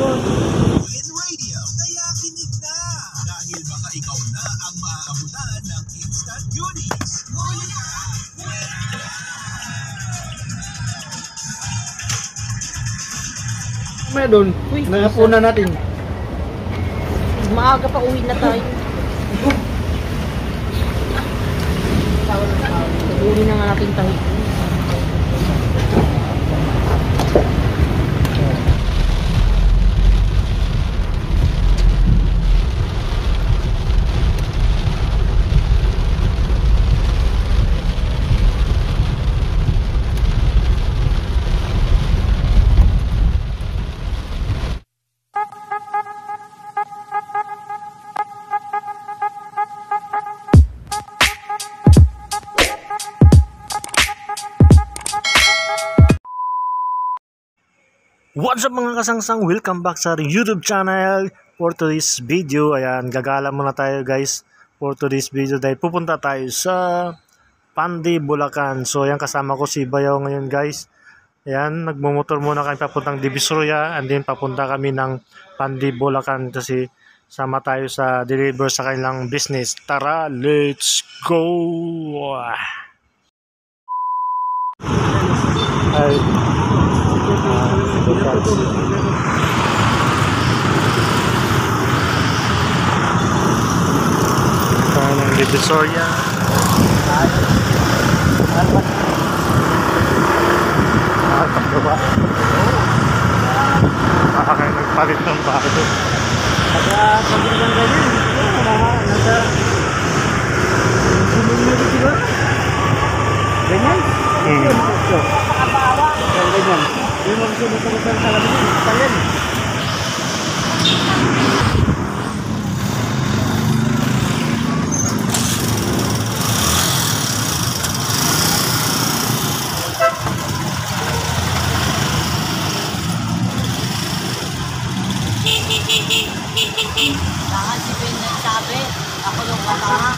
Win Radio, kaya kinig na! Dahil baka ikaw na ang maaabutan ng instant goodies. Meron, nakapunan natin. Maaga pa uwi na tayo. Uwi na nga natin tayo. What's up mga kasangsang? Welcome back sa YouTube channel for today's video. Ayan, gagala muna tayo guys for today's video dahil pupunta tayo sa Pandi, Bulacan. So ayan, kasama ko si Bayaw ngayon guys. Ayan, nagmumotor muna kami papuntang Divisoria and then papunta kami ng Pandi, Bulacan kasi sama tayo sa deliver sa kanilang business. Tara, let's go! Ay, ng Divisoria. Pagkaba. Baka kayo nagpalit ng bago. Pag ganyan, nasa sumulong diba? Ganyan? Ganyan. Yung mga sumusunod sa salamin yun, kalian. Lahat si Ben nagsabi, ako nung katama.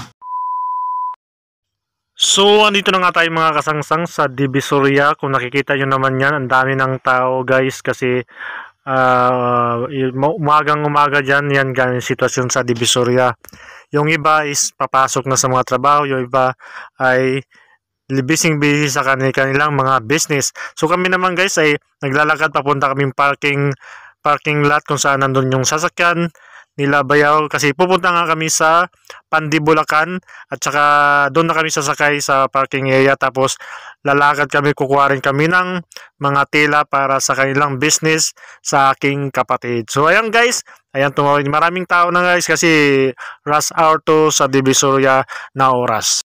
So, andito na nga tayo mga kasangsang sa Divisoria. Kung nakikita nyo naman yan, ang dami ng tao guys kasi umagang-umaga dyan, yan ganyan sitwasyon sa Divisoria. Yung iba is papasok na sa mga trabaho, yung iba ay busy sa kanilang mga business. So kami naman guys ay naglalakad papunta kaming parking lot kung saan nandun yung sasakyan nila Bayaw kasi pupunta nga kami sa Pandi, Bulacan at saka doon na kami sasakay sa parking area tapos lalakad kami, kukuha rin kami ng mga tela para sa kanilang business sa aking kapatid. So ayan guys, ayan tumawid, maraming tao na guys kasi rush hour to sa Divisoria na oras.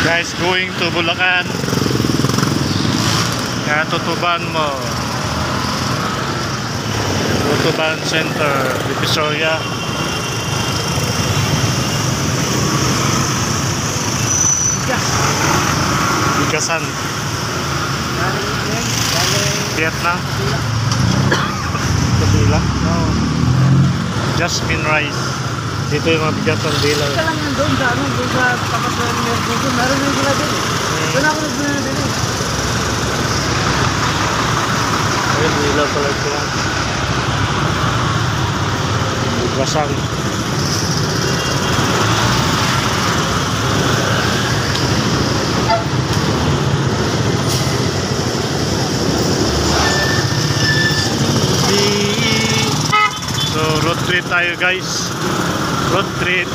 Guys, going to Bulacan. Kaya tutuban mo. Tutuban Center, Divisoria. Bigasan. Vietnam. Kabila. No. Jasmine rice. Dito yung mga bigatang dila. Ika lang yan doon sa tapat na Mercury. Meron yung sila din. Doon ako nagbili din. Ayun, dila pala ito. Bigasan. So, road trip tayo guys. Road trip.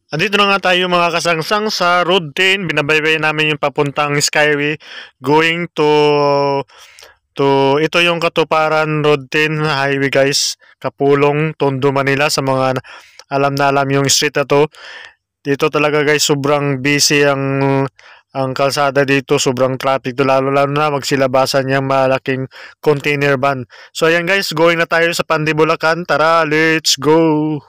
Andito na nga tayo mga kasangsang sa Road 10. Binabaybay namin yung papuntang Skyway going to Ito yung Katuparan Road 10 highway guys, Kapulong, Tondo, Manila. Sa mga alam na alam yung street na to, dito talaga guys sobrang busy ang kalsada dito, sobrang traffic to, lalo na magsilabasan yung malaking container van. So ayan guys, going na tayo sa Pandi, Bulacan. Tara, let's go!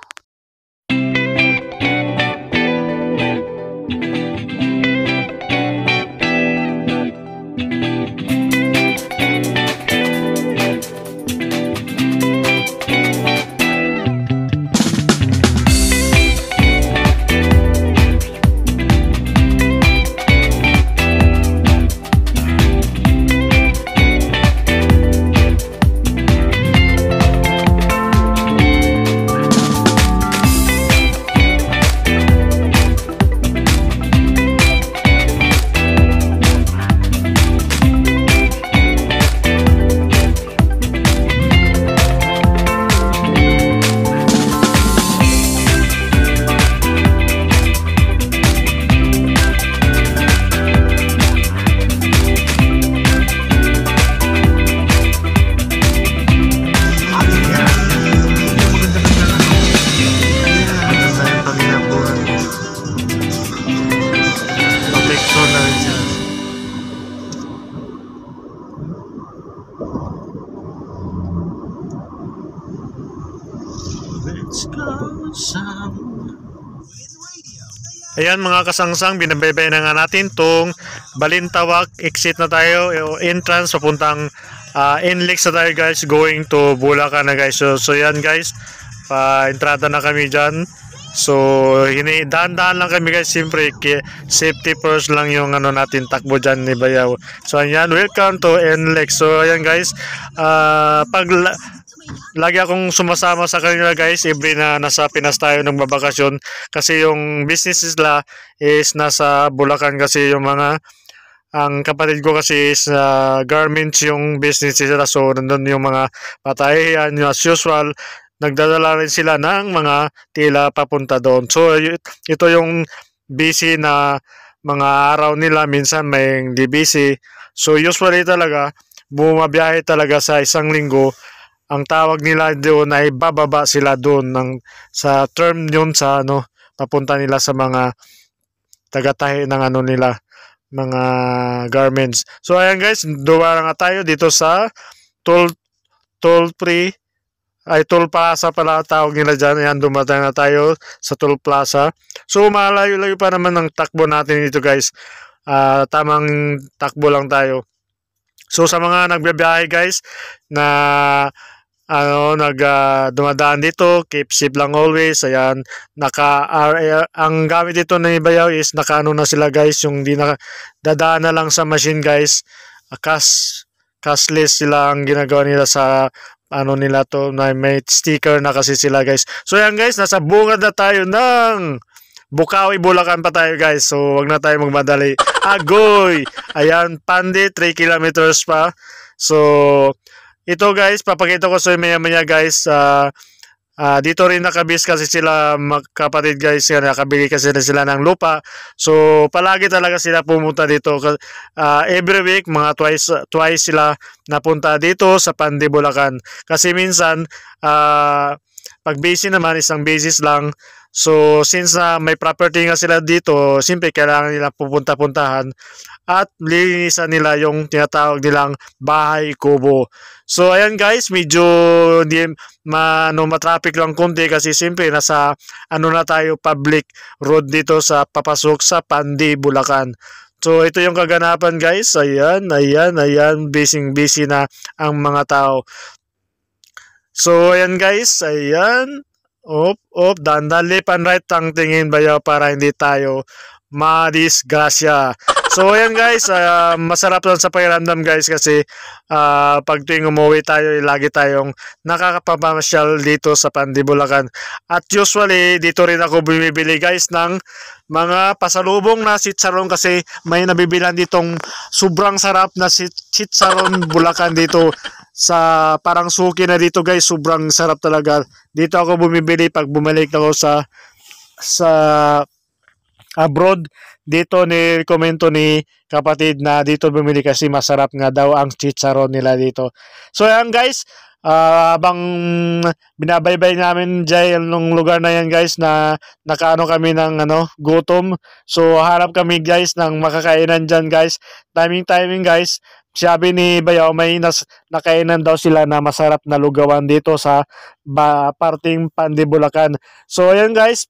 Ayan mga kasangsang, binabay na nga natin tong Balintawak. Exit na tayo, entrance papuntang NLEX na tayo guys, going to Bulacan na guys. So yan guys, pa-entrada na kami dyan. So dahan-dahan lang kami guys, siyempre safety first lang yung ano natin, takbo dyan ni Bayaw. So ayan, welcome to NLEX. So ayan guys, lagi akong sumasama sa kanila guys every na nasa Pinas tayo nagbabakasyon, kasi yung business nila is nasa Bulacan, kasi yung ang kapatid ko kasi is garments yung business nila. So nandun yung mga patayan, as usual nagdadala rin sila ng mga tila papunta doon. So ito yung busy na mga araw nila, minsan may hindi busy. So usually talaga bumabiyahe talaga sa isang linggo. Ang tawag nila doon ay bababa sila doon sa term yun, sa papunta nila sa mga tagatahi ng nila, mga garments. So ayan guys, duwa nga tayo dito sa toll plaza pala tawag nila dyan. Ayan, dumating na tayo sa toll plaza. So malayo-layo pa naman ng takbo natin dito guys. Tamang takbo lang tayo. So sa mga nagbibiyahe guys na dumadaan dito, keep safe lang always. Ayan, ang gamit dito na Bayaw is nakaano na sila guys, yung di dadaan na lang sa machine guys. Cashless sila ang ginagawa nila sa nila to, na may sticker na kasi sila guys. So ayan guys, nasa bungad na tayo ng Bukawi, Bulacan pa tayo guys. So wag na tayo magmadali. Agoy! Ayan, Pandi, 3 kilometers pa. So ito guys, papakita ko sa maya-maya guys. Dito rin nakabis kasi sila magkapatid guys. Nakabili kasi sila ng lupa. So palagi talaga sila pumunta dito. Every week, mga twice sila napunta dito sa Pandi, Bulacan. Kasi minsan, pag busy naman, isang basis lang. So since may property nga sila dito, simple kailangan nila pupunta-puntahan at linisan nila yung tinatawag nilang bahay kubo. So ayan guys, medyo matraffic lang konti kasi simple nasa na tayo, public road dito sa papasok sa Pandi, Bulacan. So ito yung kaganapan guys. Ayan, busy na ang mga tao. So ayan guys, ayan. Dandan left and right ang tingin Bayaw para hindi tayo madisgrasya. So ayan guys, masarap lang sa pakiramdam guys, kasi pag tuwing umuwi tayo, lagi tayong nakakapamasyal dito sa Pandi, Bulacan. At usually dito rin ako bumibili guys ng mga pasalubong na sitsaron, kasi may nabibilan ditong sobrang sarap na sitsaron Bulacan dito sa parang suki na dito guys. Sobrang sarap talaga. Dito ako bumibili pag bumalik ako sa abroad, dito ni komento ni kapatid na dito bumili kasi masarap nga daw ang chicharon nila dito. So ayan guys, habang binabaybay namin dyan nung lugar na yan guys, na nakaano kami ng gutom. So harap kami guys ng makakainan dyan guys. Timing guys. Sabi ni Bayaw may nakainan daw sila na masarap na lugawan dito sa parting Pandi, Bulacan. So ayan guys,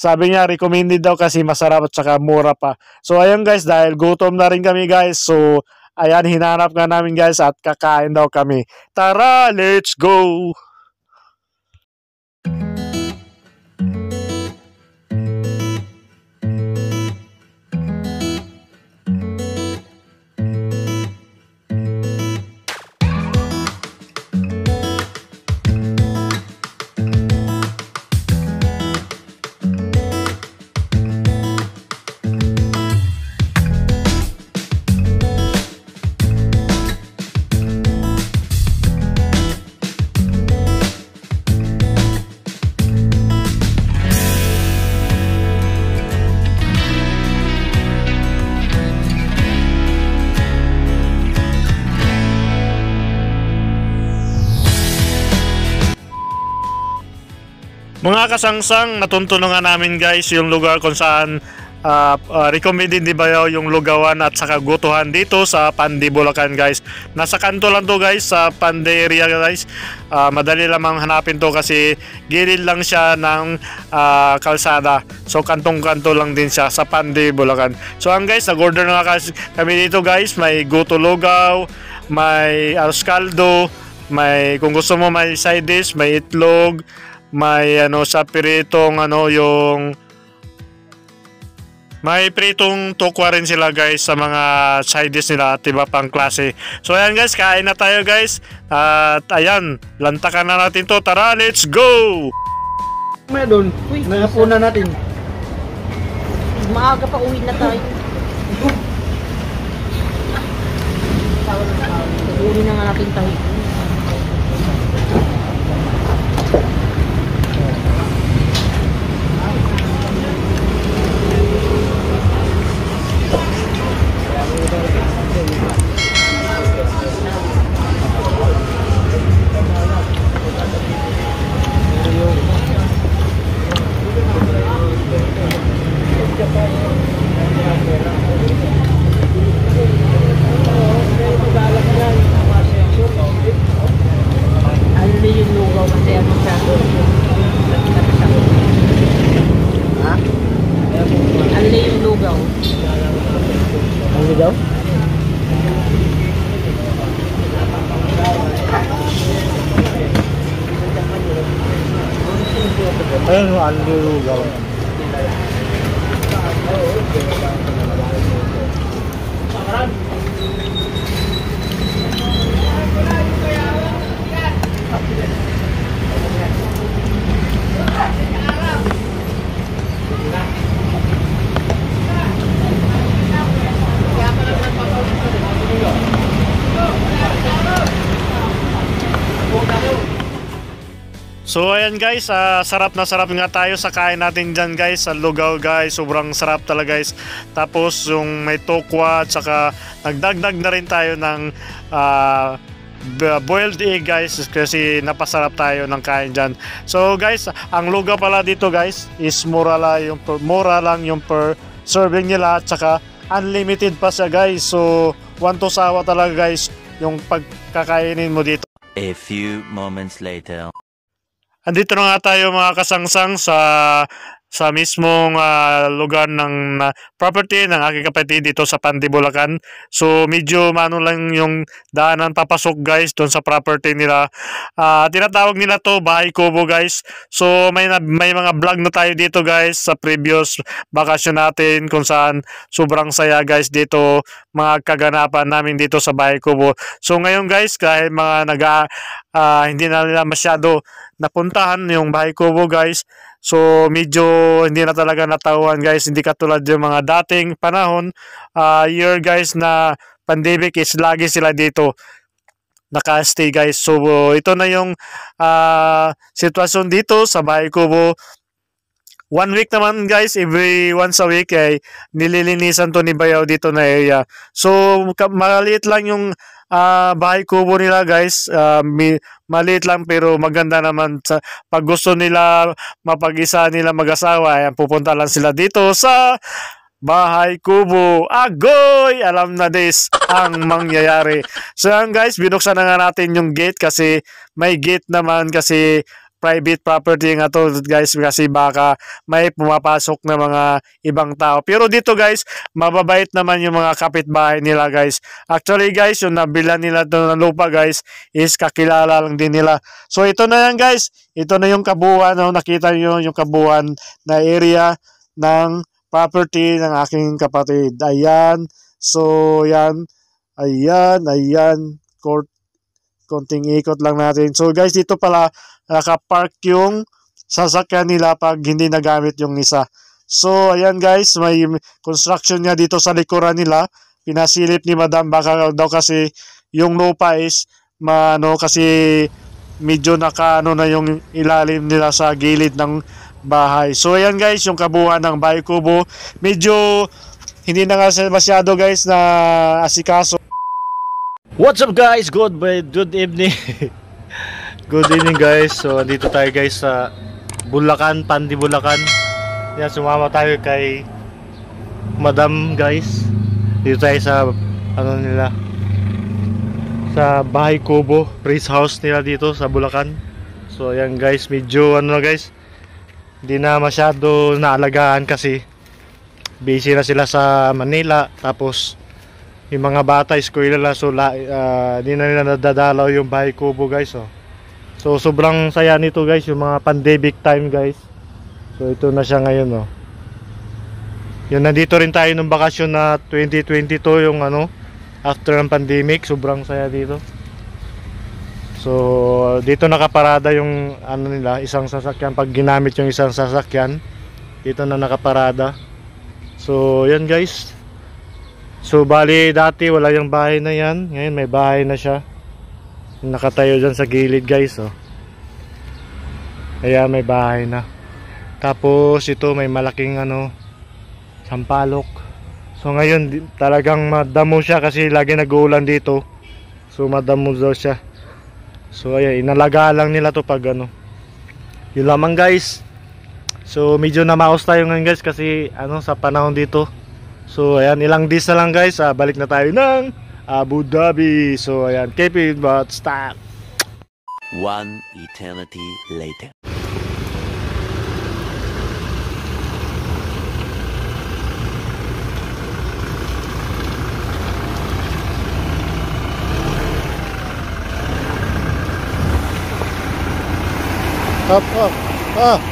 sabi niya recommended daw kasi masarap at saka mura pa. So ayan guys, dahil gutom na rin kami guys. So ayan, hinanap nga namin guys at kakain daw kami. Tara, let's go! Mga kasangsang, natuntulungan namin guys yung lugar kung saan recommended ni Bayaw yung lugawan at saka gutuhan dito sa Pandi, Bulacan guys. Nasa kanto lang to guys, sa Pandi area guys. Madali lamang hanapin to kasi gilid lang siya ng kalsada. So kantong-kanto lang din siya sa Pandi, Bulacan. So guys, nag-order na kami dito guys. May guto lugaw, may arroz caldo, may kung gusto mo may side dish, may itlog, may sa piritong yung may pritong tokwa rin sila guys sa mga side dish nila at iba pang klase. So ayan guys, kain na tayo guys. At ayan, lantakan na natin to. Tara, let's go! May doon, napunan natin. Maaga pa uwi na tayo. Uwi na nga natin tayo. Ligaw? Ayun, ang ligaw. So ayan guys, sarap na sarap nga tayo sa kain natin dyan guys, sa lugaw guys, sobrang sarap talaga guys. Tapos yung may tokwa at saka nagdagdag na rin tayo ng boiled egg guys kasi napasarap tayo ng kain dyan. So guys, ang lugaw pala dito guys is mura lang yung per serving nila at saka unlimited pa siya guys. So one to sawa talaga guys yung pagkakainin mo dito. A few moments later. Andito na nga tayo mga kasangsang sa mismong lugar ng property ng aking kapatid dito sa Pandi, Bulacan. So medyo lang yung daanan papasok guys doon sa property nila. Tinatawag nila to Bahay Kubo guys. So may mga vlog na tayo dito guys sa previous bakasyon natin kung saan sobrang saya guys dito, mga kaganapan namin dito sa Bahay Kubo. So ngayon guys, kahit mga hindi na nila masyado napuntahan yung Bahay Kubo guys. So medyo hindi na talaga natauhan guys, hindi katulad yung mga dating panahon year guys na pandemic is lagi sila dito naka-stay guys. So ito na yung sitwasyon dito sa Bahay Kubo. 1 week naman guys, every once a week ay nililinisan to ni Bayaw dito na area. So maliit lang yung bahay kubo nila guys, maliit lang pero maganda naman. Pag gusto nila mapag-isa nila mag-asawa, ayan, pupunta lang sila dito sa bahay kubo. Agoy! Alam na this ang mangyayari. So yan guys, binuksan na nga natin yung gate kasi may gate naman kasi private property nga to guys, kasi baka may pumapasok na mga ibang tao. Pero dito guys, mababait naman yung mga kapitbahay nila guys. Actually guys, yung nabila nila ito ng lupa guys is kakilala lang din nila. So ito na yan guys, ito na yung kabuuan, no? Nakita nyo yung kabuuan na area ng property ng aking kapatid. Ayan, so yan, ayan, konting ikot lang natin. So guys, dito pala nakapark yung sasakyan nila pag hindi nagamit yung isa. So ayan guys, may construction nga dito sa likuran nila. Pinasilip ni Madam baka daw kasi yung lupa is kasi medyo nakaano na yung ilalim nila sa gilid ng bahay. So ayan guys, yung kabuuan ng bahay kubo. Medyo hindi na nga masyado guys na asikaso. What's up guys? Good evening. Good evening guys. So andito tayo guys sa Bulacan, Pandi Bulacan. Yan, sumama tayo kay Madam guys. Dito tayo sa nila, sa bahay kubo, praise house nila dito sa Bulacan. So ayan guys, medyo guys, hindi na masyado naalagaan kasi busy na sila sa Manila. Tapos yung mga bata eskwela na, so hindi na nila nadadalaw yung bahay kubo guys. So sobrang saya nito guys, yung mga pandemic time guys. So ito na siya ngayon. Yun, nandito rin tayo nung bakasyon na 2022, yung after ng pandemic. Sobrang saya dito. So dito nakaparada yung nila, isang sasakyan. Pag ginamit yung isang sasakyan, dito na nakaparada. So yan guys. So bali dati wala yung bahay na yan, ngayon may bahay na siya. Nakatayo dyan sa gilid guys. Kaya may bahay na. Tapos ito may malaking sampalok. So ngayon talagang madamo siya kasi lagi nag-uulan dito. So madamo daw siya. So ayan, inalaga lang nila to pag yun lamang guys. So medyo namaos tayo ngayon guys kasi sa panahon dito. So ayan, ilang days na lang guys, balik na tayo ng Abu Dhabi. So ayan, keep it but stop. One eternity later. Up.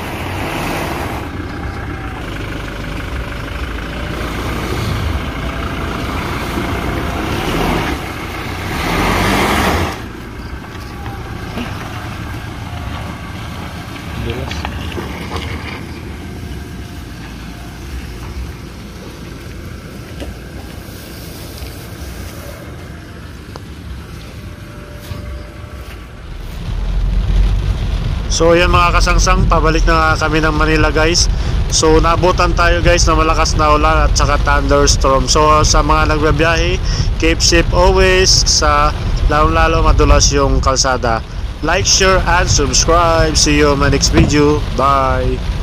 So yan mga kasangsang, pabalik na kami ng Manila guys. So naabutan tayo guys na malakas na ulan at saka thunderstorm. So sa mga nagbabiyahe, keep safe always. Sa lalo madulas yung kalsada. Like, share and subscribe. See you on my next video. Bye.